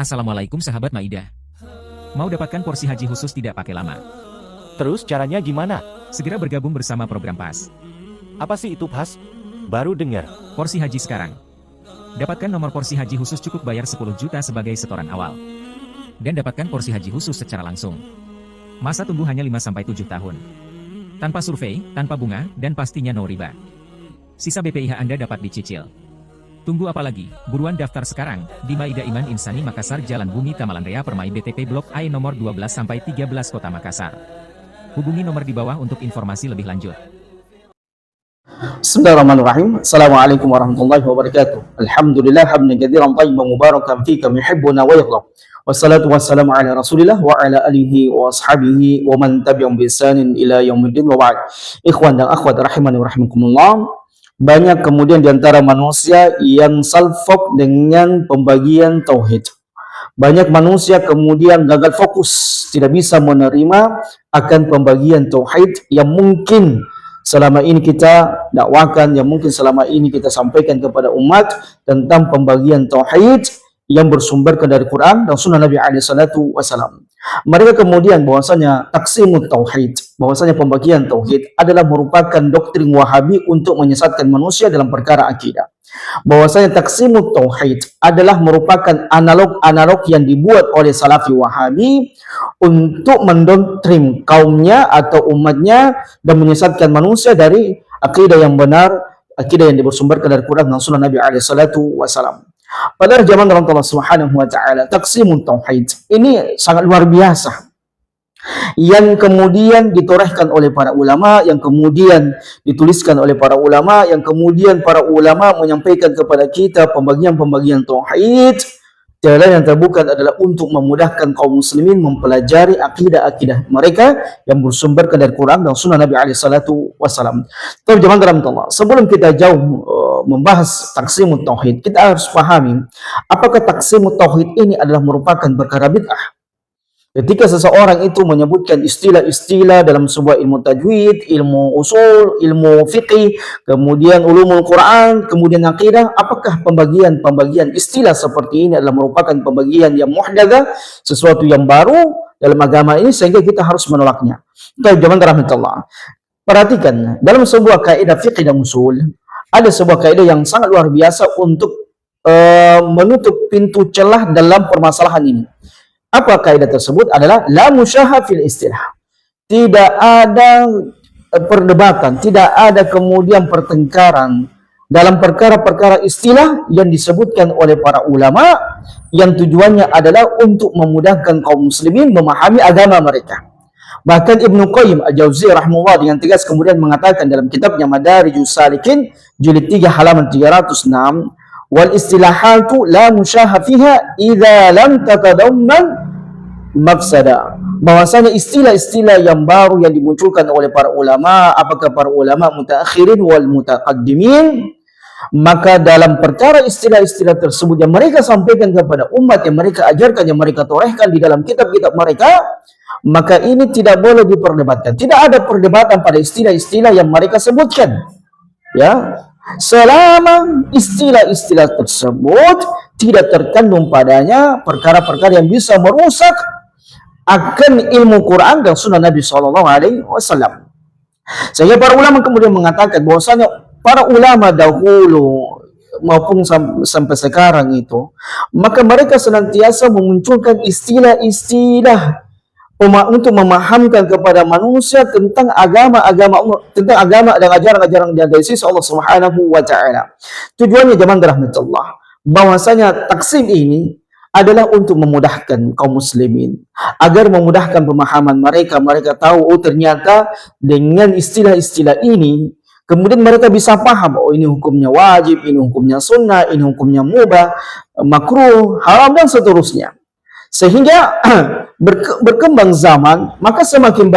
Assalamualaikum sahabat Maidah. Mau dapatkan porsi haji khusus tidak pakai lama? Terus caranya gimana? Segera bergabung bersama program PAS. Apa sih itu PAS? Baru dengar. Porsi haji sekarang. Dapatkan nomor porsi haji khusus cukup bayar 10 juta sebagai setoran awal. Dan dapatkan porsi haji khusus secara langsung. Masa tunggu hanya 5-7 tahun. Tanpa survei, tanpa bunga, dan pastinya no riba. Sisa BPIH Anda dapat dicicil. Tunggu apa lagi? Buruan daftar sekarang di Maidah Iman Insani Makassar, Jalan Bumi Tamalanrea Permai BTP Blok A nomor 12-13 Kota Makassar. Hubungi nomor di bawah untuk informasi lebih lanjut. Bismillahirrahmanirrahim. Assalamualaikum warahmatullahi wabarakatuh. Alhamdulillah hamdan katsiran thayyiban mubarakan fi kama yuhibbuna wa yarda. Wassalatu wassalamu ala Rasulillah wa ala alihi wa ashabihi wa man tabi'ahum bi ihsanin ila yaumiddin wa ba'd. Ikhwan dan akhwat rahimani wa rahimakumullah. Banyak kemudian diantara manusia yang salfok dengan pembagian tauhid. Banyak manusia kemudian gagal fokus, tidak bisa menerima akan pembagian tauhid yang mungkin selama ini kita dakwakan, yang mungkin selama ini kita sampaikan kepada umat tentang pembagian tauhid yang bersumberkan dari Quran dan Sunnah Nabi SAW. Mereka kemudian bahwasanya taksimut tauhid, bahwasanya pembagian tauhid adalah merupakan doktrin Wahabi untuk menyesatkan manusia dalam perkara akidah. Bahwasanya taksimut tauhid adalah merupakan analog-analog yang dibuat oleh Salafi Wahabi untuk mendoktrin kaumnya atau umatnya dan menyesatkan manusia dari akidah yang benar, akidah yang bersumberkan dari Quran dan Sunnah Nabi SAW. Pada zaman Allah Subhanahu wa taala, taksimun tauhid ini sangat luar biasa. Yang kemudian ditorehkan oleh para ulama, yang kemudian dituliskan oleh para ulama, yang kemudian para ulama menyampaikan kepada kita pembagian-pembagian tauhid. Jalan yang terbuka adalah untuk memudahkan kaum muslimin mempelajari akidah-akidah mereka yang bersumberkan dari Quran dan Sunnah Nabi SAW. Tapi jemaah dalam Allah, sebelum kita jauh membahas taksimut tauhid, kita harus pahami apakah taksimut tauhid ini adalah merupakan perkara bid'ah. Ketika seseorang itu menyebutkan istilah-istilah dalam sebuah ilmu tajwid, ilmu usul, ilmu fiqih, kemudian ulumul Quran, kemudian akidah, apakah pembagian istilah seperti ini adalah merupakan pembagian yang muhdatsah, sesuatu yang baru dalam agama ini sehingga kita harus menolaknya. Baik, jemaah rahmatullah. Perhatikan, dalam sebuah kaidah fiqih dan usul, ada sebuah kaidah yang sangat luar biasa untuk menutup pintu celah dalam permasalahan ini. Apa kaidah tersebut? Adalah la musyaha fil istilah. Tidak ada perdebatan, tidak ada kemudian pertengkaran dalam perkara-perkara istilah yang disebutkan oleh para ulama yang tujuannya adalah untuk memudahkan kaum muslimin memahami agama mereka. Bahkan Ibnu Qayyim Al-Jauziyah rahimahullah dengan tegas kemudian mengatakan dalam kitabnya Madarijus Salikin jilid 3 halaman 306, wal istilahatu la musyaha fiha idza lam tatadamman mafsada. Bahwasanya istilah-istilah yang baru yang dimunculkan oleh para ulama, apakah para ulama mutaakhirin wal mutaqaddimin, maka dalam perkara istilah-istilah tersebut yang mereka sampaikan kepada umat, yang mereka ajarkan, yang mereka torehkan di dalam kitab-kitab mereka, maka ini tidak boleh diperdebatkan. Tidak ada perdebatan pada istilah-istilah yang mereka sebutkan. Ya, selama istilah-istilah tersebut tidak terkandung padanya perkara-perkara yang bisa merusak akan ilmu Quran dan Sunnah Nabi SAW. Sehingga para ulama kemudian mengatakan bahwasanya para ulama dahulu maupun sampai sekarang itu, maka mereka senantiasa memunculkan istilah-istilah untuk memahamkan kepada manusia tentang agama dan ajaran-ajaran dari sisi Allah Subhanahu wa taala. Tujuannya jemaah rahmatullah, bahwasanya taksim ini adalah untuk memudahkan kaum muslimin agar memudahkan pemahaman mereka. Mereka tahu, oh ternyata dengan istilah-istilah ini kemudian mereka bisa paham, oh ini hukumnya wajib, ini hukumnya sunnah, ini hukumnya mubah, makruh, haram dan seterusnya. Sehingga berkembang zaman, maka semakin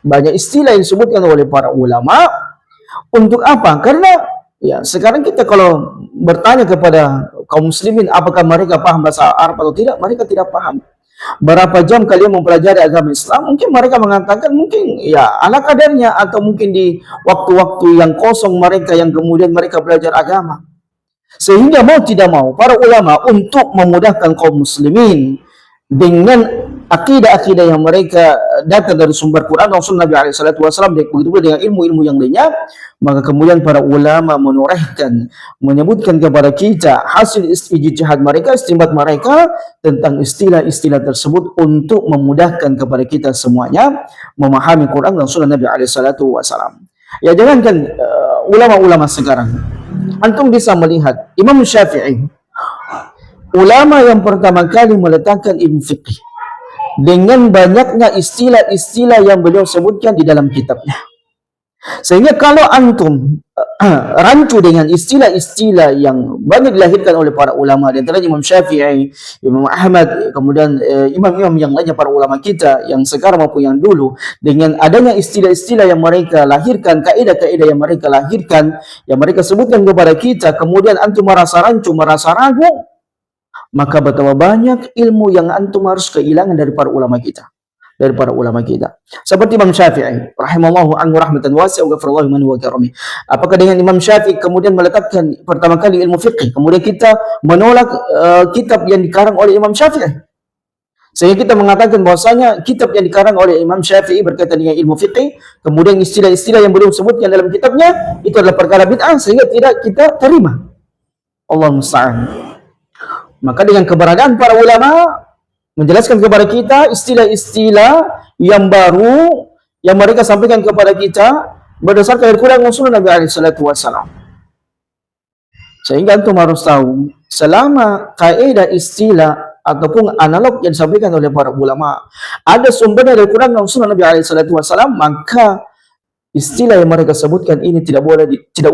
banyak istilah yang disebutkan oleh para ulama. Untuk apa? Karena ya sekarang kita kalau bertanya kepada kaum muslimin apakah mereka paham bahasa Arab atau tidak, mereka tidak paham. Berapa jam kalian mempelajari agama Islam? Mungkin mereka mengatakan mungkin ya ala kadarnya, atau mungkin di waktu-waktu yang kosong mereka yang kemudian mereka belajar agama. Sehingga mau tidak mau para ulama untuk memudahkan kaum muslimin dengan akidah-akidah yang mereka datang dari sumber Quran dan Sunnah Nabi SAW, begitu pula dengan ilmu-ilmu yang lainnya, maka kemudian para ulama menorehkan, menyebutkan kepada kita hasil ijtihad mereka, istinbat mereka tentang istilah-istilah tersebut untuk memudahkan kepada kita semuanya memahami Quran dan Sunnah Nabi SAW. Ya, jangankan ulama-ulama sekarang, antum bisa melihat Imam Syafi'i, ulama yang pertama kali meletakkan ilmu fiqh, dengan banyaknya istilah-istilah yang beliau sebutkan di dalam kitabnya. Sehingga kalau antum rancu dengan istilah-istilah yang banyak dilahirkan oleh para ulama, di antaranya Imam Syafi'i, Imam Ahmad, kemudian imam-imam yang lainnya para ulama kita yang sekarang maupun yang dulu, dengan adanya istilah-istilah yang mereka lahirkan, kaidah-kaidah yang mereka lahirkan, yang mereka sebutkan kepada kita, kemudian antum merasa rancu, merasa ragu, maka betapa banyak ilmu yang antum harus kehilangan dari para ulama kita. Seperti Imam Syafi'i rahimallahu anhu rahmatan wasi'ah wa ghafirallahu man wa karami. Apakah dengan Imam Syafi'i kemudian meletakkan pertama kali ilmu fiqh, kemudian kita menolak kitab yang dikarang oleh Imam Syafi'i? Sehingga kita mengatakan bahwasanya kitab yang dikarang oleh Imam Syafi'i berkaitan dengan ilmu fiqh, kemudian istilah-istilah yang beliau sebutkan dalam kitabnya itu adalah perkara bid'ah, sehingga tidak kita terima. Allah musta'an. Maka dengan keberadaan para ulama menjelaskan kepada kita istilah-istilah yang baru yang mereka sampaikan kepada kita berdasarkan dari Quran dan Sunnah Nabi SAW. Sehingga antum harus tahu, selama kaidah istilah ataupun analog yang disampaikan oleh para ulama ada sumbernya dari Quran dan Sunnah Nabi SAW, maka istilah yang mereka sebutkan ini tidak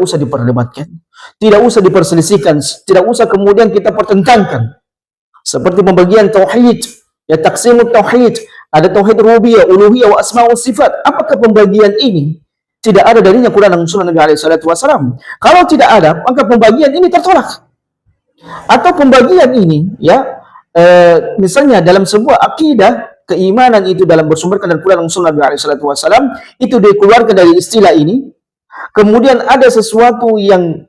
usah diperdebatkan, tidak usah diperselisihkan, tidak usah kemudian kita pertentangkan. Seperti pembagian tauhid, ya taqsimut tauhid, ada tauhid rububiyah, uluhiyah, wa asma wa sifat. Apakah pembagian ini tidak ada darinya Quran dan Sunnah Nabi SAW? Kalau tidak ada, maka pembagian ini tertolak. Atau pembagian ini, ya, misalnya dalam sebuah akidah keimanan itu dalam bersumberkan dari Quran dan Sunnah Nabi SAW, itu dikeluarkan dari istilah ini. Kemudian ada sesuatu yang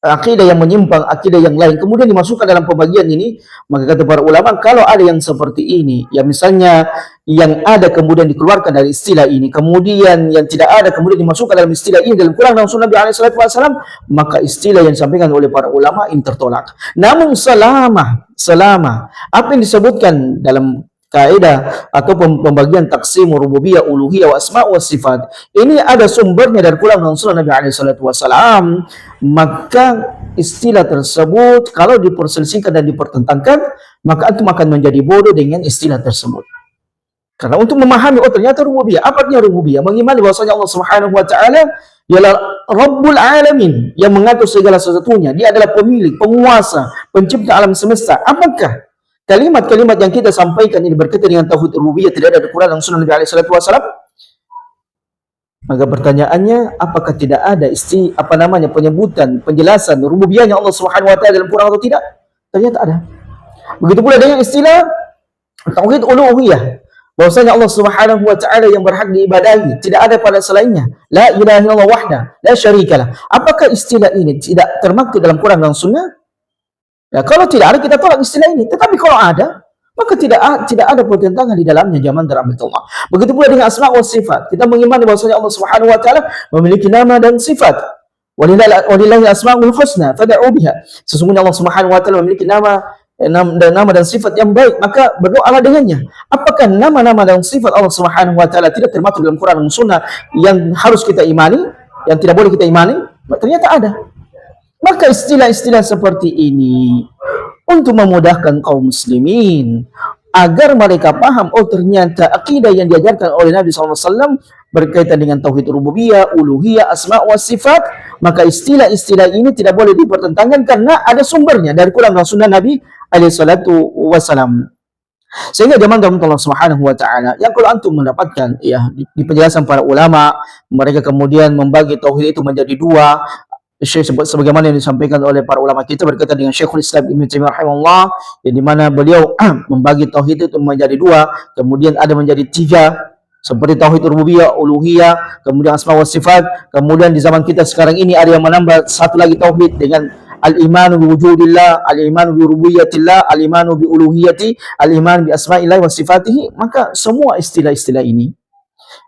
akidah yang menyimpang, akidah yang lain, kemudian dimasukkan dalam pembagian ini, maka kata para ulama, kalau ada yang seperti ini, ya misalnya yang ada kemudian dikeluarkan dari istilah ini, kemudian yang tidak ada kemudian dimasukkan dalam istilah ini dalam Quran dan Sunnah Nabi SAW, maka istilah yang disampaikan oleh para ulama ini tertolak. Namun selama apa yang disebutkan dalam kaidah atau pembagian taksim rububiyah, uluhiyah, wa asma wa sifat ini ada sumbernya dari Quran dan Sunnah Nabi SAW, maka istilah tersebut kalau diperselisihkan dan dipertentangkan, maka antum akan menjadi bodoh dengan istilah tersebut. Karena untuk memahami, oh ternyata rububiyah, apa artinya rububiyah? Mengimani bahwasanya Allah Subhanahu wa taala ialah Rabbul Alamin, yang mengatur segala sesuatunya. Dia adalah pemilik, penguasa, pencipta alam semesta. Apakah kalimat-kalimat yang kita sampaikan ini berkaitan dengan tauhid rububiyah tidak ada di Quran dan Sunnah Nabi SAW? Maka pertanyaannya, apakah tidak ada penyebutan, penjelasan rububiyahnya Allah Subhanahu wa taala dalam Quran atau tidak? Ternyata ada. Begitu pula dengan istilah tauhid uluhiyah, bahwasanya Allah Subhanahu wa taala yang berhak diibadahi, tidak ada pada selainnya. La ilaha illallah wahda, la syarikalah. Apakah istilah ini tidak termaktub dalam Quran dan Sunnah? Ya, kalau tidak ada, kita tolak istilah ini. Tetapi kalau ada, maka tidak ada pertentangan di dalamnya, zaman rahmatullah. Begitu pula dengan asma wa sifat. Kita mengimani bahwasanya Allah Subhanahu wa taala memiliki nama dan sifat. Walillahi asmaul husna fad'u biha. Sesungguhnya Allah Subhanahu wa taala memiliki nama dan sifat yang baik, maka berdoalah dengannya. Apakah nama-nama dan sifat Allah Subhanahu wa taala tidak termaktub dalam Quran dan Sunnah yang harus kita imani, yang tidak boleh kita imani? Ternyata ada. Maka istilah-istilah seperti ini untuk memudahkan kaum muslimin agar mereka paham, oh ternyata akidah yang diajarkan oleh Nabi SAW berkaitan dengan tauhid rububiyah, uluhiyah, asma wa sifat, maka istilah-istilah ini tidak boleh dipertentangkan karena ada sumbernya dari Quran dan Sunnah Nabi SAW. Sehingga zaman Allah Subhanahu wa taala, yang kalau antum mendapatkan ya di penjelasan para ulama, mereka kemudian membagi tauhid itu menjadi dua. Sebagaimana yang disampaikan oleh para ulama kita berkaitan dengan Syekhul Islam Ibnu Taimiyah rahimahullah, yang dimana beliau membagi tauhid itu menjadi dua, kemudian ada menjadi tiga, seperti tauhid rububiyah, uluhiyah, kemudian asma wa sifat. Kemudian di zaman kita sekarang ini ada yang menambah satu lagi tauhid dengan al-imanu bi wujudillah, al-imanu bi rububiyyatillah, al-imanu bi uluhiyyati, al-iman bi asma'illah wa sifatihi, maka semua istilah-istilah ini,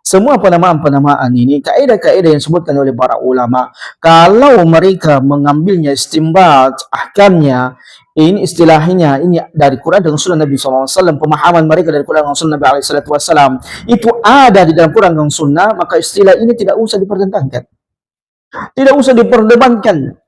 semua penamaan-penamaan ini, kaedah-kaedah yang disebutkan oleh para ulama, kalau mereka mengambilnya istimbat, ahkamnya, ini istilahnya, ini dari Quran dan Sunnah Nabi SAW, pemahaman mereka dari Quran dan Sunnah Nabi SAW, itu ada di dalam Quran dan Sunnah, maka istilah ini tidak usah dipertentangkan, tidak usah diperdebatkan.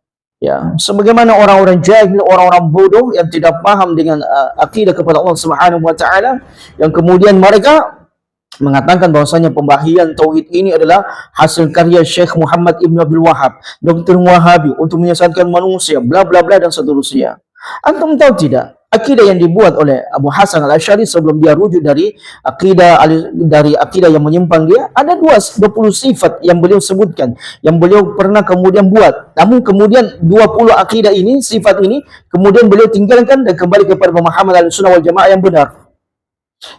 Ya, sebagaimana orang-orang jahil, orang-orang bodoh yang tidak paham dengan akidah kepada Allah Subhanahu wa taala, yang kemudian mereka mengatakan bahwasanya pembahagian tauhid ini adalah hasil karya Syekh Muhammad Ibn Abdul Wahab, Dr. Wahabi, untuk menyesatkan manusia, bla bla bla dan seterusnya. Antum tahu tidak, akidah yang dibuat oleh Abu Hasan Al-Asy'ari sebelum dia rujuk dari akidah yang menyimpang dia, ada 20 sifat yang beliau sebutkan, yang beliau pernah kemudian buat. Namun kemudian 20 akidah ini, sifat ini, kemudian beliau tinggalkan dan kembali kepada pemahaman Ahlussunnah wal Jamaah yang benar.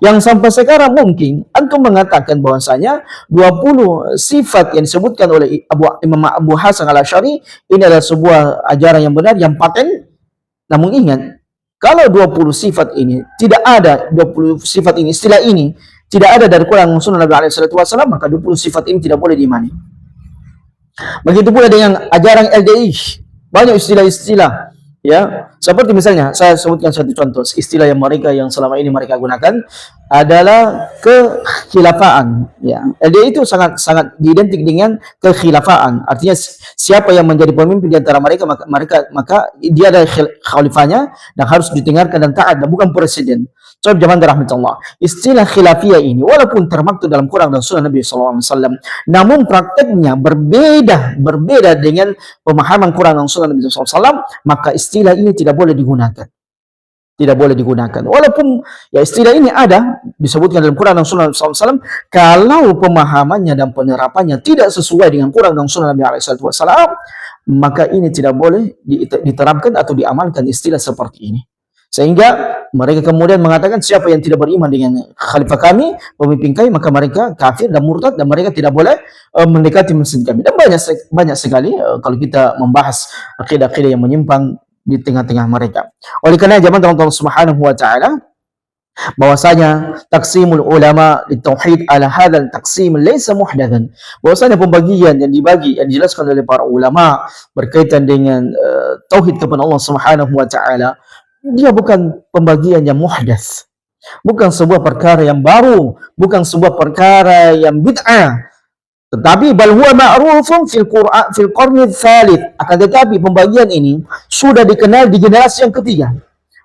Yang sampai sekarang mungkin antum mengatakan bahwasanya 20 sifat yang disebutkan oleh Imam Abu Hasan Al-Asy'ari ini adalah sebuah ajaran yang benar, yang paten. Namun ingat, kalau 20 sifat ini tidak ada, 20 sifat ini, istilah ini tidak ada dari Quran dan Sunnah Nabi SAW, maka 20 sifat ini tidak boleh diimani. Begitu pula dengan ajaran LDI, banyak istilah-istilah, ya, seperti misalnya saya sebutkan satu contoh, istilah yang selama ini mereka gunakan adalah kekhilafaan, ya. LDI itu sangat identik dengan kekhilafaan, artinya siapa yang menjadi pemimpin di antara mereka, maka dia adalah khalifahnya dan harus didengarkan dan taat, dan bukan presiden. Soal zaman rahmatullah, istilah khilafiyah ini walaupun termaktub dalam Quran dan Sunnah Nabi SAW, namun prakteknya berbeda dengan pemahaman Quran dan Sunnah Nabi SAW, maka istilah ini tidak boleh digunakan. Tidak boleh digunakan. Walaupun ya istilah ini ada disebutkan dalam Quran dan Sunnah Nabi SAW, kalau pemahamannya dan penerapannya tidak sesuai dengan Quran dan Sunnah Nabi SAW, maka ini tidak boleh diterapkan atau diamalkan istilah seperti ini. Sehingga mereka kemudian mengatakan siapa yang tidak beriman dengan khalifah kami, pemimpin kami, maka mereka kafir dan murtad, dan mereka tidak boleh mendekati masjid kami. Dan banyak sekali kalau kita membahas akidah-akidah yang menyimpang di tengah-tengah mereka. Oleh karena zaman Allah Subhanahu wa taala, bahwasanya taksimul ulama litauhid ala hadzal taksim laysa muhdatsan, bahwasanya pembagian yang dijelaskan oleh para ulama berkaitan dengan tauhid kepada Allah Subhanahu wa taala, dia bukan pembagian yang muhdats, bukan sebuah perkara yang baru, bukan sebuah perkara yang bid'ah, tetapi bal huwa ma'rufun fil qarni tsalits. Akan tetapi pembagian ini sudah dikenal di generasi yang ketiga,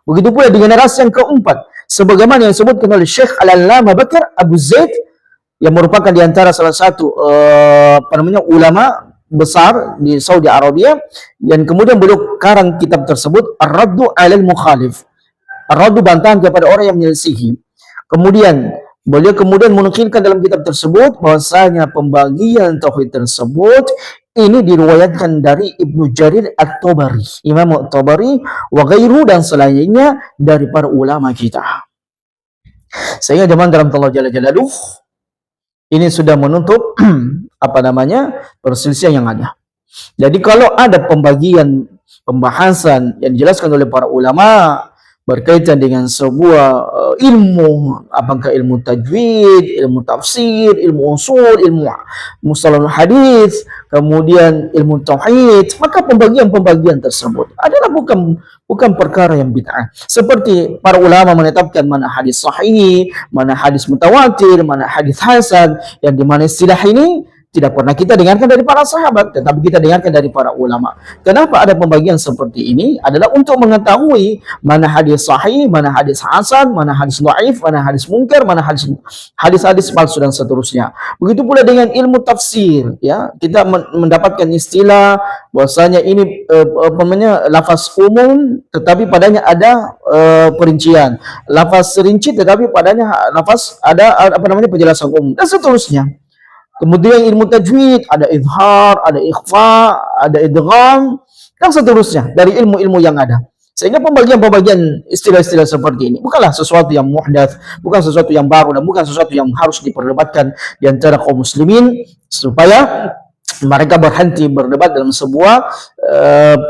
begitu pula di generasi yang keempat, sebagaimana yang disebutkan oleh Syekh Al-Allamah Bakar Abu Zaid, yang merupakan di antara salah satu ulama besar di Saudi Arabia, dan kemudian beliau karang kitab tersebut Ar-Raddu 'alal Mukhalif, Ar-Raddu, bantahan kepada orang yang menyelisihi. Kemudian beliau menukilkan dalam kitab tersebut bahwasanya pembagian tauhid tersebut ini diriwayatkan dari Ibnu Jarir At-Tabari, Imam At-Tabari wa ghairu, dan selainnya dari para ulama kita. Sehingga zaman dalam Allah Jalla Jalaluh ini sudah menutup perselisihan yang ada. Jadi kalau ada pembahasan yang dijelaskan oleh para ulama berkaitan dengan sebuah ilmu, apakah ilmu tajwid, ilmu tafsir, ilmu usul, ilmu mustalahul hadis, kemudian ilmu tauhid, maka pembagian tersebut adalah bukan perkara yang bid'ah. Seperti para ulama menetapkan mana hadis sahih, mana hadis mutawatir, mana hadis hasan, yang dimana istilah ini tidak pernah kita dengarkan dari para sahabat, tetapi kita dengarkan dari para ulama. Kenapa ada pembagian seperti ini? Adalah untuk mengetahui mana hadis sahih, mana hadis hasan, mana hadis dhaif, mana hadis munkar, mana hadis palsu dan seterusnya. Begitu pula dengan ilmu tafsir, ya. Kita mendapatkan istilah bahwasanya ini lafaz umum tetapi padanya ada perincian. Lafaz rinci tetapi padanya lafaz ada penjelasan umum dan seterusnya. Kemudian ilmu tajwid, ada izhar, ada ikhfa, ada idgham, dan seterusnya dari ilmu-ilmu yang ada. Sehingga pembagian istilah-istilah seperti ini bukanlah sesuatu yang muhdats, bukan sesuatu yang baru, dan bukan sesuatu yang harus diperdebatkan di antara kaum muslimin, supaya mereka berhenti berdebat dalam sebuah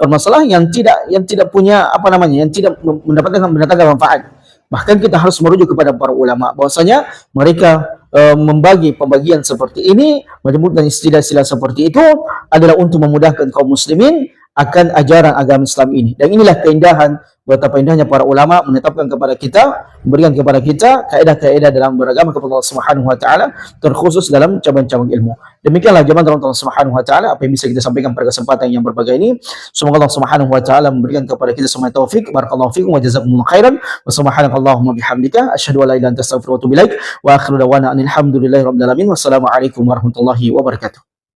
permasalahan yang tidak punya apa namanya, yang tidak mendatangkan manfaat. Bahkan kita harus merujuk kepada para ulama bahwasanya mereka membagi pembagian seperti ini, menyebutkan istilah-istilah seperti itu adalah untuk memudahkan kaum muslimin akan ajaran agama Islam ini. Dan inilah keindahan, betapa indahnya para ulama menetapkan kepada kita, memberikan kepada kita kaedah-kaedah dalam beragama kepada Allah Subhanahu wa taala, terkhusus dalam cabang-cabang ilmu. Demikianlah jemaah Allah Subhanahu wa taala apa yang bisa kita sampaikan pada kesempatan yang berbagai ini. Semoga Allah Subhanahu wa taala memberikan kepada kita semua taufik. Barakallahu fikum wa jazakumullahu khairan. Wa subhanakallahumma bihamdika asyhadu an la ilaha illa anta astaghfiruka wa atubu ilaik. Wa akhiru da'wana alhamdulillahi rabbil alamin. Wassalamu alaikum warahmatullahi wabarakatuh.